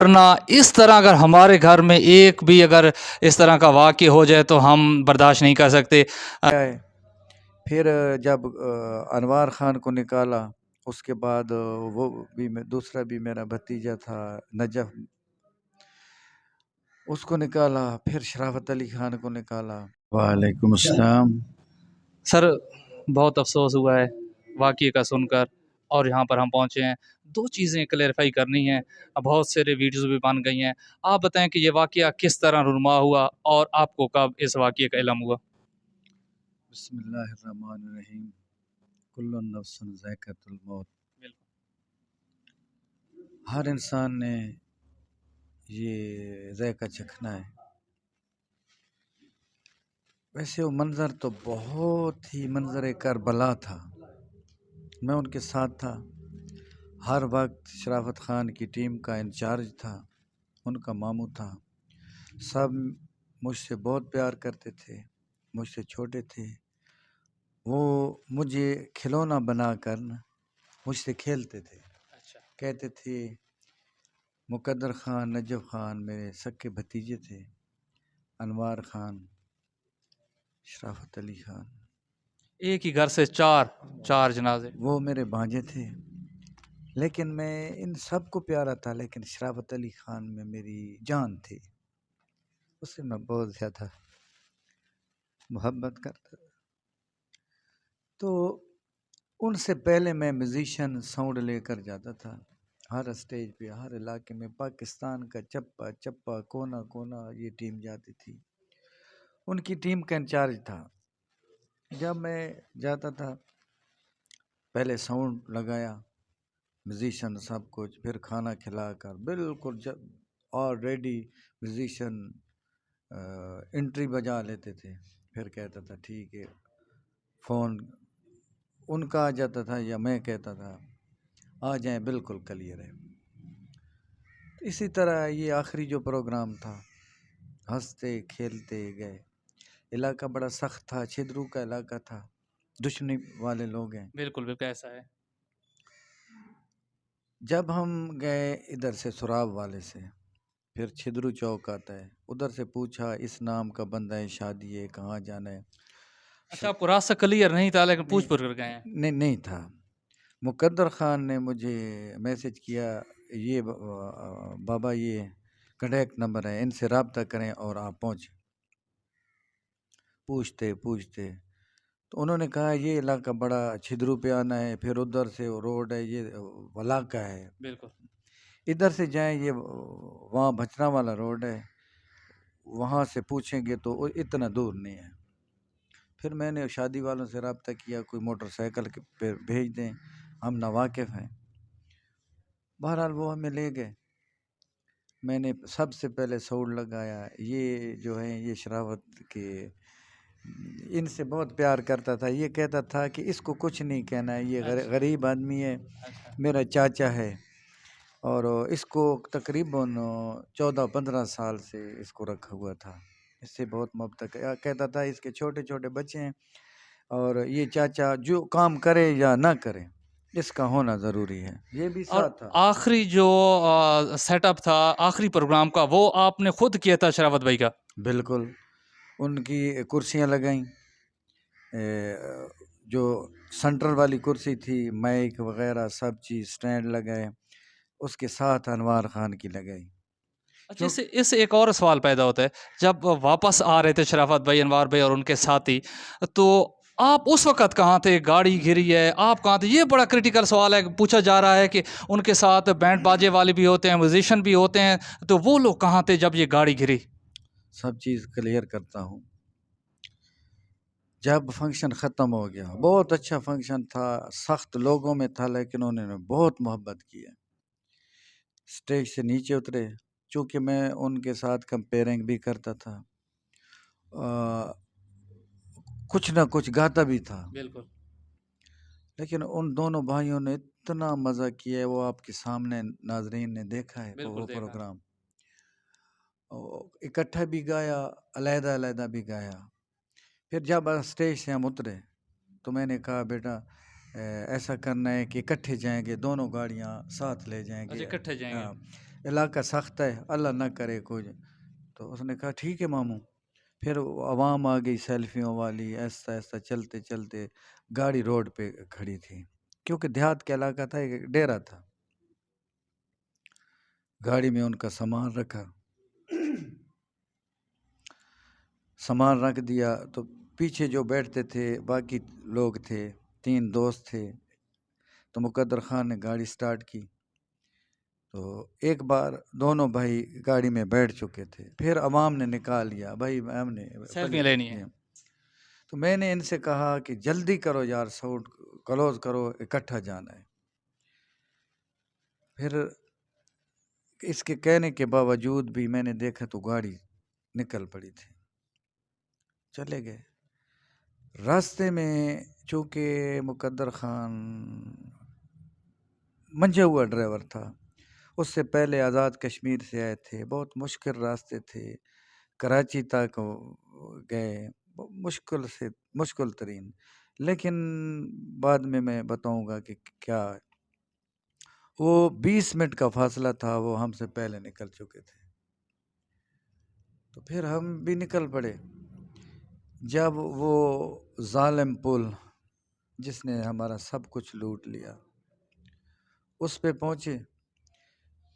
ورنہ اس طرح اگر ہمارے گھر میں ایک بھی اگر اس طرح کا واقع ہو جائے تو ہم برداشت نہیں کر سکتے۔ کیا ہے پھر جب انوار خان کو نکالا، اس کے بعد وہ بھی دوسرا بھی میرا بھتیجا تھا نجف، اس کو نکالا، پھر شرافت علی خان کو نکالا۔ وعلیکم السلام۔ سر بہت افسوس ہوا ہے واقعے کا سن کر، اور یہاں پر ہم پہنچے ہیں۔ دو چیزیں کلیئرفائی کرنی ہیں، بہت سارے ویڈیوز بھی بن گئی ہیں۔ آپ بتائیں کہ یہ واقعہ کس طرح رونما ہوا اور آپ کو کب اس واقعے کا علم ہوا؟ بسم اللہ الرحمن الرحیم، کل نفس ذائقۃ الموت۔ ہر انسان نے یہ ذائقہ چکھنا ہے۔ ویسے وہ منظر تو بہت ہی منظر کربلا تھا، میں ان کے ساتھ تھا، ہر وقت شرافت خان کی ٹیم کا انچارج تھا، ان کا ماموں تھا، سب مجھ سے بہت پیار کرتے تھے، مجھ سے چھوٹے تھے، وہ مجھے کھلونا بنا کر مجھ سے کھیلتے تھے، کہتے تھے مقدر خان، نجف خان میرے سکے بھتیجے تھے، انوار خان، شرافت علی خان، ایک ہی گھر سے چار جنازے۔ وہ میرے بھانجے تھے، لیکن میں ان سب کو پیارا تھا، لیکن شرافت علی خان میں میری جان تھی، اس سے میں بہت زیادہ محبت کرتا تھا۔ تو ان سے پہلے میں میوزیشین ساؤنڈ لے کر جاتا تھا ہر اسٹیج پہ، ہر علاقے میں، پاکستان کا چپا چپا کونا کونا یہ ٹیم جاتی تھی، ان کی ٹیم کا انچارج تھا۔ جب میں جاتا تھا پہلے ساؤنڈ لگایا، میوزیشین سب کچھ، پھر کھانا کھلا کر بالکل جب آلریڈی میوزیشین انٹری بجا لیتے تھے، پھر کہتا تھا ٹھیک ہے، فون ان کا آ جاتا تھا یا میں کہتا تھا آ جائیں، بالکل کلیئر ہے۔ اسی طرح یہ آخری جو پروگرام تھا، ہنستے کھیلتے گئے۔ علاقہ بڑا سخت تھا، چھدرو کا علاقہ تھا، دشمنی والے لوگ ہیں۔ بالکل بالکل ایسا ہے۔ جب ہم گئے ادھر سے سراب والے سے، پھر چھدرو چوک آتا ہے، ادھر سے پوچھا اس نام کا بندہ ہے، شادی ہے، کہاں جانا ہے۔ اچھا، آپ کو راستہ کلیئر نہیں تھا لیکن پوچھ پوچھ کر گئے ہیں؟ نہیں تھا۔ مقدر خان نے مجھے میسج کیا، یہ بابا یہ کنٹیکٹ نمبر ہے، ان سے رابطہ کریں اور آپ پہنچیں۔ پوچھتے تو انہوں نے کہا یہ علاقہ بڑا چھدرو پہ آنا ہے، پھر ادھر سے روڈ ہے، یہ ولاقہ ہے، بالکل ادھر سے جائیں، یہ وہاں بچنا والا روڈ ہے، وہاں سے پوچھیں گے تو اتنا دور نہیں ہے۔ پھر میں نے شادی والوں سے رابطہ کیا، کوئی موٹر سائیکل پہ بھیج دیں، ہم ناواقف ہیں۔ بہرحال وہ ہمیں لے گئے۔ میں نے سب سے پہلے ساؤنڈ لگایا، یہ جو ہے یہ شراوت کے ان سے بہت پیار کرتا تھا، یہ کہتا تھا کہ اس کو کچھ نہیں کہنا ہے، یہ غریب آدمی ہے، میرا چاچا ہے، اور اس کو تقریباً 14-15 سال سے اس کو رکھا ہوا تھا، اس سے بہت محبت کہتا تھا، اس کے چھوٹے چھوٹے بچے ہیں، اور یہ چاچا جو کام کرے یا نہ کرے اس کا ہونا ضروری ہے، یہ بھی اور ساتھ تھا۔ آخری آخری جو سیٹ اپ تھا آخری پروگرام کا، وہ آپ نے خود کیا تھا شراوت بھائی کا؟ بالکل، ان کی کرسیاں لگائیں، جو سنٹرل والی کرسی تھی، مائک وغیرہ سب چیز سٹینڈ لگائے، اس کے ساتھ انوار خان کی لگائی۔ اچھا، اس سے ایک اور سوال پیدا ہوتا ہے، جب واپس آ رہے تھے شرافت بھائی، انوار بھائی اور ان کے ساتھی، تو آپ اس وقت کہاں تھے؟ گاڑی گھری ہے، آپ کہاں تھے؟ یہ بڑا کریٹیکل سوال ہے، پوچھا جا رہا ہے کہ ان کے ساتھ بینڈ باجے والے بھی ہوتے ہیں، میوزیشین بھی ہوتے ہیں، تو وہ لوگ کہاں تھے جب یہ گاڑی گھری؟ سب چیز کلیئر کرتا ہوں۔ جب فنکشن ختم ہو گیا، بہت اچھا فنکشن تھا، سخت لوگوں میں تھا، لیکن انہوں نے بہت محبت کی ہے۔ اسٹیج سے نیچے اترے، چونکہ میں ان کے ساتھ کمپیئرنگ بھی کرتا تھا، کچھ نہ کچھ گاتا بھی تھا، بالکل لیکن ان دونوں بھائیوں نے اتنا مزہ کیا ہے، وہ آپ کے سامنے ناظرین نے دیکھا ہے، وہ پروگرام اکٹھا بھی گایا، علیحدہ علیحدہ بھی گایا۔ پھر جب اسٹیج سے ہم اترے تو میں نے کہا بیٹا ایسا کرنا ہے کہ اکٹھے جائیں گے، دونوں گاڑیاں ساتھ لے جائیں گے، اکٹھے جائیں گے۔ علاقہ سخت ہے، اللہ نہ کرے کچھ. تو اس نے کہا ٹھیک ہے ماموں. پھر عوام آ گئی سیلفیوں والی، ایسا ایسا چلتے چلتے گاڑی روڈ پہ کھڑی تھی، کیونکہ دیہات کا علاقہ تھا، ایک ڈیرا تھا. گاڑی میں ان کا سامان رکھا، سامان رکھ دیا. تو پیچھے جو بیٹھتے تھے باقی لوگ تھے، 3 دوست تھے. تو مقدر خان نے گاڑی سٹارٹ کی. تو ایک بار دونوں بھائی گاڑی میں بیٹھ چکے تھے، پھر عوام نے نکال لیا بھائی ہم نے سیلفیاں لینی ہے. تو میں نے ان سے کہا کہ جلدی کرو یار، ساؤنڈ کلوز کرو، اکٹھا جانا ہے. پھر اس کے کہنے کے باوجود بھی میں نے دیکھا تو گاڑی نکل پڑی تھی، چلے گئے. راستے میں چونکہ مقدر خان منجھا ہوا ڈرائیور تھا، اس سے پہلے آزاد کشمیر سے آئے تھے، بہت مشکل راستے تھے، کراچی تک گئے، مشکل ترین. لیکن بعد میں بتاؤں گا کہ کیا وہ 20 منٹ کا فاصلہ تھا، وہ ہم سے پہلے نکل چکے تھے. تو پھر ہم بھی نکل پڑے. جب وہ ظالم پل جس نے ہمارا سب کچھ لوٹ لیا اس پہ پہنچے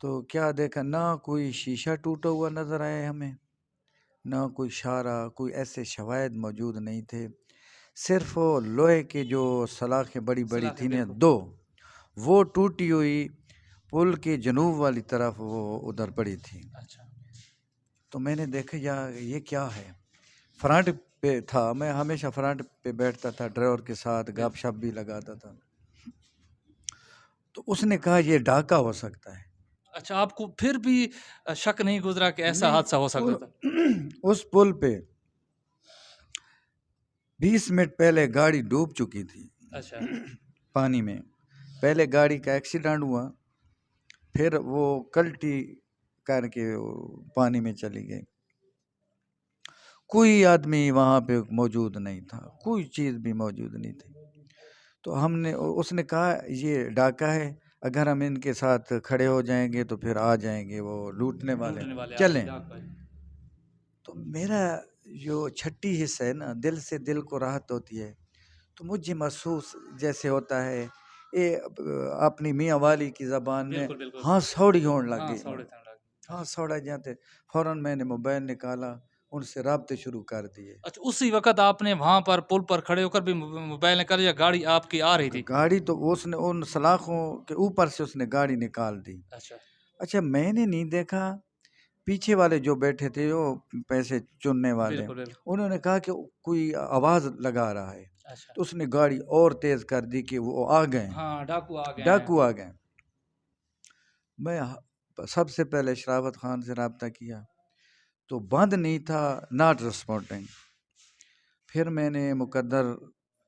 تو کیا دیکھا، نہ کوئی شیشہ ٹوٹا ہوا نظر آیا ہمیں، نہ کوئی شارہ، کوئی ایسے شواہد موجود نہیں تھے. صرف وہ لوہے کے جو سلاخیں بڑی بڑی تھیں نا، 2 وہ ٹوٹی ہوئی پل کے جنوب والی طرف وہ ادھر پڑی تھی. تو میں نے دیکھا یہ کیا ہے. فرنٹ پہ تھا، میں ہمیشہ فرنٹ پہ بیٹھتا تھا ڈرائیور کے ساتھ، گپ شپ بھی لگاتا تھا. تو اس نے کہا یہ ڈاکہ ہو سکتا ہے. اچھا، آپ کو پھر بھی شک نہیں گزرا کہ ایسا حادثہ ہو سکتا تھا؟ اس پل پہ 20 منٹ پہلے گاڑی ڈوب چکی تھی اچھا، پانی میں. پہلے گاڑی کا ایکسیڈنٹ ہوا، پھر وہ کلٹی کر کے پانی میں چلی گئی. کوئی آدمی وہاں پہ موجود نہیں تھا، کوئی چیز بھی موجود نہیں تھی. تو اس نے کہا یہ ڈاکہ ہے، اگر ہم ان کے ساتھ کھڑے ہو جائیں گے تو پھر آ جائیں گے وہ لوٹنے والے، چلیں. تو میرا جو چھٹی حصہ ہے نا، دل سے دل کو راحت ہوتی ہے. تو مجھے محسوس جیسے ہوتا ہے اپنی میاں والی کی زبان میں ہاں سوڑی ہونے لگ گئی. ہاں سوڑا جاتے. فوراً میں نے موبائل نکالا، ان سے رابطے شروع کر دیے. اچھا، اسی وقت آپ نے وہاں پر پل پر کھڑے ہو کر بھی موبائل نکال یا گاڑی آپ کی آ رہی تھی؟ گاڑی تو اس نے ان سلاخوں کے اوپر سے اس نے گاڑی نکال دی. اچھا میں نے نہیں دیکھا، پیچھے والے جو بیٹھے تھے وہ پیسے چننے والے، انہوں نے کہا کہ کوئی آواز لگا رہا ہے. تو اس نے گاڑی اور تیز کر دی کہ وہ آ گئے، ڈاکو آ گئے. میں سب سے پہلے شرافت خان سے رابطہ کیا تو بند نہیں تھا، ناٹ رسپونڈنگ. پھر میں نے مقدر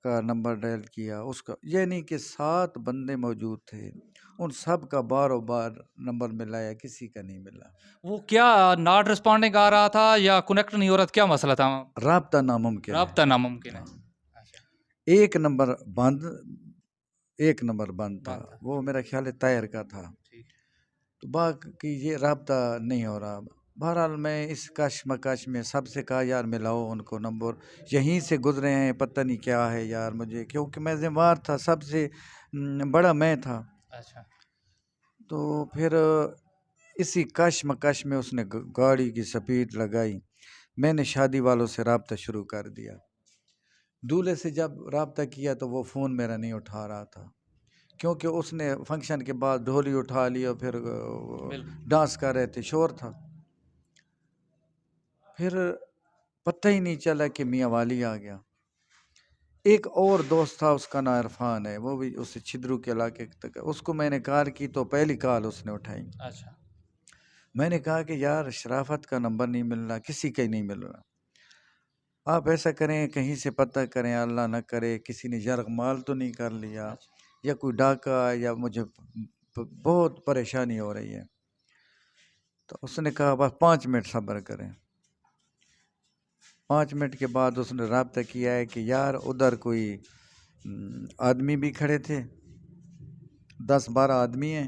کا نمبر ڈائل کیا، اس کا یعنی کہ 7 بندے موجود تھے، ان سب کا باروں بار نمبر ملایا، کسی کا نہیں ملا. وہ کیا ناٹ رسپونڈنگ آ رہا تھا یا کنیکٹ نہیں ہو رہا تھا، کیا مسئلہ تھا؟ رابطہ ناممکن، رابطہ ناممکن ہے. ایک نمبر بند تھا، وہ میرا خیال ہے طاہر کا تھا. تو باقی یہ رابطہ نہیں ہو رہا. بہرحال میں اس کشمکش میں سب سے کہا یار ملاؤ ان کو نمبر، یہیں سے گزرے ہیں، پتہ نہیں کیا ہے یار مجھے، کیونکہ میں ذمہ دار تھا، سب سے بڑا میں تھا. تو پھر اسی کشمکش میں اس نے گاڑی کی سپیڈ لگائی. میں نے شادی والوں سے رابطہ شروع کر دیا. دولہے سے جب رابطہ کیا تو وہ فون میرا نہیں اٹھا رہا تھا، کیونکہ اس نے فنکشن کے بعد ڈھولی اٹھا لیا، پھر ڈانس کر رہے تھے، شور تھا. پھر پتہ ہی نہیں چلا کہ میاں والی آ گیا. ایک اور دوست تھا، اس کا نام عرفان ہے، وہ بھی اس چھدرو کے علاقے تک. اس کو میں نے کال کی تو پہلی کال اس نے اٹھائی. میں نے کہا کہ یار شرافت کا نمبر نہیں مل رہا، کسی کا ہی نہیں مل رہا. آپ ایسا کریں کہیں سے پتہ کریں، اللہ نہ کرے کسی نے یرغ مال تو نہیں کر لیا یا کوئی ڈاکہ، یا مجھے بہت پریشانی ہو رہی ہے. تو اس نے کہا بس 5 منٹ صبر کریں. 5 منٹ کے بعد اس نے رابطہ کیا ہے کہ یار ادھر کوئی آدمی بھی کھڑے تھے، 10-12 آدمی ہیں،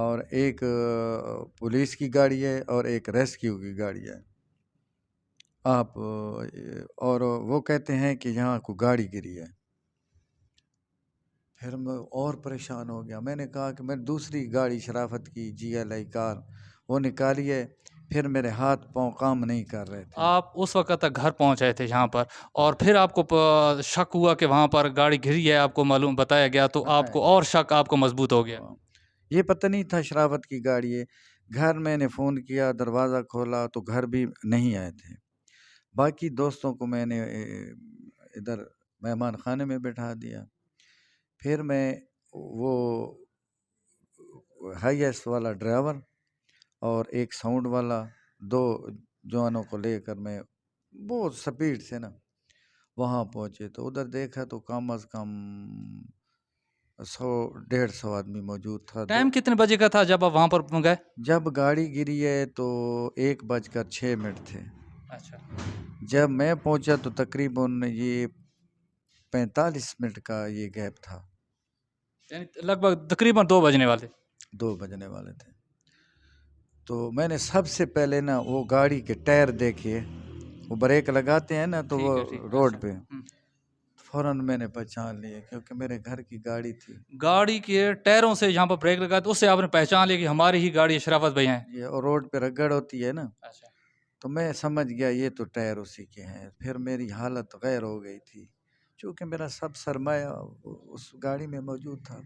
اور ایک پولیس کی گاڑی ہے اور ایک ریسکیو کی گاڑی ہے. آپ اور وہ کہتے ہیں کہ یہاں کو گاڑی گری ہے. پھر میں اور پریشان ہو گیا. میں نے کہا کہ میں دوسری گاڑی شرافت کی GLI کار وہ نکالی ہے. پھر میرے ہاتھ پاؤں کام نہیں کر رہے تھے. آپ اس وقت تک گھر پہنچ گئے تھے جہاں پر، اور پھر آپ کو شک ہوا کہ وہاں پر گاڑی گری ہے، آپ کو معلوم بتایا گیا، تو آپ بتایا کو گیا. اور شک آپ کو مضبوط ہو گیا. یہ پتہ نہیں تھا شرافت کی گاڑی ہے. گھر میں نے فون کیا، دروازہ کھولا تو گھر بھی نہیں آئے تھے. باقی دوستوں کو میں نے ادھر مہمان خانے میں بٹھا دیا. پھر میں وہ ہائی ایس والا ڈرائیور اور ایک ساؤنڈ والا 2 جوانوں کو لے کر میں بہت سپیڈ سے نا وہاں پہنچے. تو ادھر دیکھا تو کم از کم 100-150 آدمی موجود تھا. ٹائم کتنے بجے کا تھا جب آپ وہاں پر گئے؟ جب گاڑی گری ہے تو 1:06 تھے. اچھا. جب میں پہنچا تو تقریباً یہ 45 منٹ کا یہ گیپ تھا. یعنی لگ بھگ تقریباً 2 بجنے والے. 2 بجنے والے تھے. تو میں نے سب سے پہلے نا وہ گاڑی کے ٹائر دیکھے. وہ بریک لگاتے ہیں نا تو وہ روڈ پہ فوراً میں نے پہچان لیے کیونکہ میرے گھر کی گاڑی تھی. گاڑی کے ٹائروں سے جہاں پر بریک لگا تو اس سے آپ نے پہچان لیا کہ ہماری ہی گاڑی شرافت بھائی ہیں. یہ اور روڈ پہ رگڑ ہوتی ہے نا، اچھا. تو میں سمجھ گیا یہ تو ٹائر اسی کے ہیں. پھر میری حالت غیر ہو گئی تھی چونکہ میرا سب سرمایہ اس گاڑی میں موجود تھا.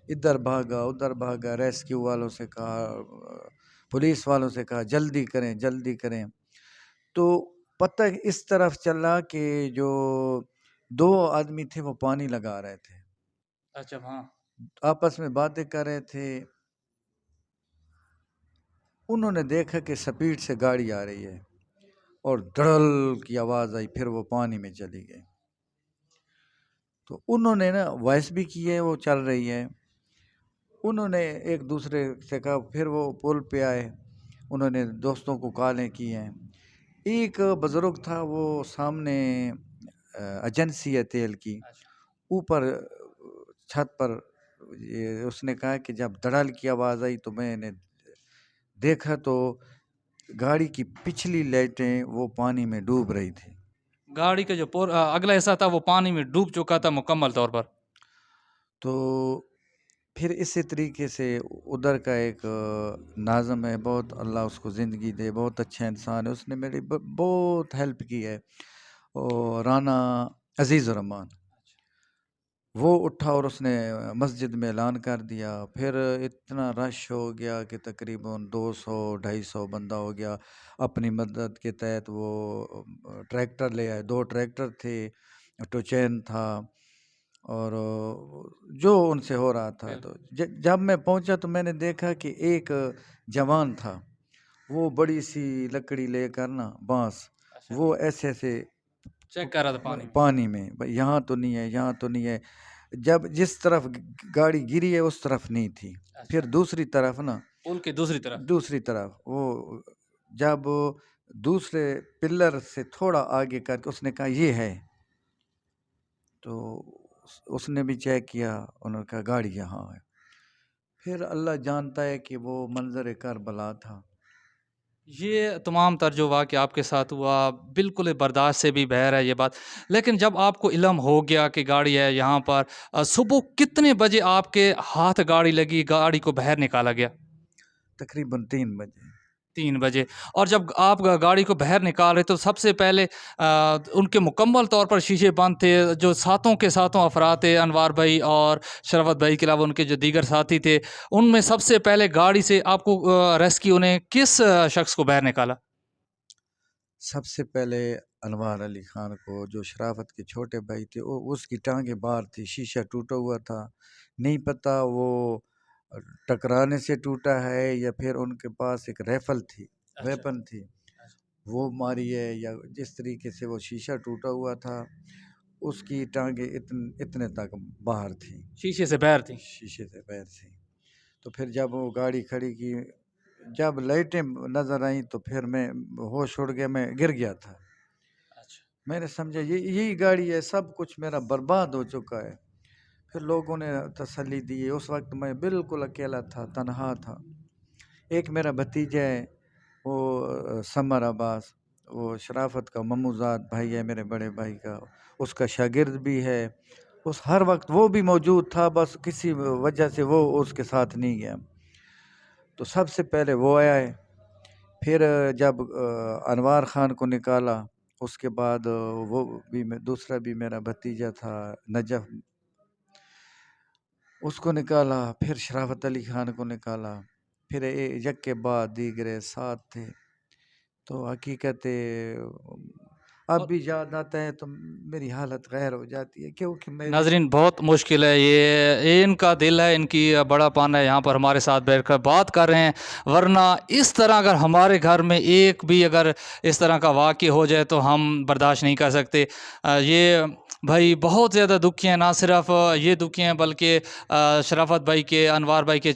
ادھر بھاگا ادھر بھاگا، ریسکیو والوں سے کہا، پولیس والوں سے کہا جلدی کریں جلدی کریں. تو پتہ اس طرف چلا کہ جو 2 آدمی تھے وہ پانی لگا رہے تھے. اچھا. ہاں. آپس میں باتیں کر رہے تھے. انہوں نے دیکھا کہ سپیڈ سے گاڑی آ رہی ہے اور دڑل کی آواز آئی. پھر وہ پانی میں چلی گئی. تو انہوں نے نا وائس بھی کی ہے وہ چل رہی ہے. انہوں نے ایک دوسرے سے کہا. پھر وہ پل پہ آئے. انہوں نے دوستوں کو کالیں کی ہیں. ایک بزرگ تھا وہ سامنے ایجنسی ہے تیل کی، اوپر چھت پر. اس نے کہا کہ جب دڑل کی آواز آئی تو میں نے دیکھا تو گاڑی کی پچھلی لائٹیں وہ پانی میں ڈوب رہی تھی. گاڑی کا جو اگلا حصہ تھا وہ پانی میں ڈوب چکا تھا مکمل طور پر. تو پھر اسی طریقے سے ادھر کا ایک ناظم ہے، بہت اللہ اس کو زندگی دے، بہت اچھا انسان ہے. اس نے میری بہت ہیلپ کی ہے. اور رانا عزیز الرحمان وہ اٹھا اور اس نے مسجد میں اعلان کر دیا. پھر اتنا رش ہو گیا کہ تقریباً 200-250 بندہ ہو گیا. اپنی مدد کے تحت وہ ٹریکٹر لے آئے. 2 ٹریکٹر تھے، ٹوچین تھا اور جو ان سے ہو رہا تھا. تو جب میں پہنچا تو میں نے دیکھا کہ ایک جوان تھا، وہ بڑی سی لکڑی لے کر نا بانس، وہ ایسے ایسے چیک کر رہا تھا پانی میں، یہاں تو نہیں ہے یہاں تو نہیں ہے. جب جس طرف گاڑی گری ہے اس طرف نہیں تھی. پھر دوسری طرف نا پل کی دوسری طرف وہ جب دوسرے پلر سے تھوڑا آگے کر کے اس نے کہا یہ ہے. تو اس نے بھی چیک کیا. انہوں نے کہا گاڑی یہاں ہے. پھر اللہ جانتا ہے کہ وہ منظر کربلا تھا. یہ تمام تر جو واقعہ آپ کے ساتھ ہوا بالکل برداشت سے بھی باہر ہے یہ بات. لیکن جب آپ کو علم ہو گیا کہ گاڑی ہے یہاں پر، صبح کتنے بجے آپ کے ہاتھ گاڑی لگی، گاڑی کو باہر نکالا گیا؟ تقریباً 3 بجے. 3 بجے. اور جب آپ گاڑی کو باہر نکال رہے تو سب سے پہلے ان کے مکمل طور پر شیشے بند تھے. جو ساتوں کے ساتوں افراد تھے، انوار بھائی اور شرافت بھائی کے علاوہ ان کے جو دیگر ساتھی تھے، ان میں سب سے پہلے گاڑی سے آپ کو ریسکیو نے کس شخص کو باہر نکالا؟ سب سے پہلے انوار علی خان کو، جو شرافت کے چھوٹے بھائی تھے. اس کی ٹانگیں باہر تھی، شیشہ ٹوٹا ہوا تھا. نہیں پتہ وہ ٹکرانے سے ٹوٹا ہے یا پھر ان کے پاس ایک ریفل تھی، ویپن تھی، وہ ماری ہے، یا جس طریقے سے وہ شیشہ ٹوٹا ہوا تھا. اس کی ٹانگیں اتنے تک باہر تھی، شیشے سے باہر تھی. شیشے سے باہر تھی. تو پھر جب وہ گاڑی کھڑی کی، جب لائٹیں نظر آئیں تو پھر میں ہوش اڑ گیا، میں گر گیا تھا. میں نے سمجھا یہی گاڑی ہے، سب کچھ میرا برباد ہو چکا ہے. پھر لوگوں نے تسلی دی. اس وقت میں بالکل اکیلا تھا، تنہا تھا. ایک میرا بھتیجا ہے، وہ سمر عباس، وہ شرافت کا مموزاد بھائی ہے میرے بڑے بھائی کا، اس کا شاگرد بھی ہے. اس ہر وقت وہ بھی موجود تھا، بس کسی وجہ سے وہ اس کے ساتھ نہیں گیا. تو سب سے پہلے وہ آیا ہے. پھر جب انوار خان کو نکالا، اس کے بعد وہ بھی دوسرا بھی میرا بھتیجا تھا نجف، اس کو نکالا. پھر شرافت علی خان کو نکالا. پھر یک کے بعد دیگرے ساتھ تھے. تو حقیقت اب بھی یاد آتا ہے تو میری حالت غیر ہو جاتی ہے، کیونکہ میں ناظرین بہت مشکل ہے یہ ان کا دل ہے، ان کی بڑا پان ہے، یہاں پر ہمارے ساتھ بیٹھ کر بات کر رہے ہیں. ورنہ اس طرح اگر ہمارے گھر میں ایک بھی اگر اس طرح کا واقع ہو جائے تو ہم برداشت نہیں کر سکتے. یہ بھائی بہت زیادہ دکھی ہیں، نہ صرف یہ دکھی ہیں بلکہ شرافت بھائی کے، انوار بھائی کے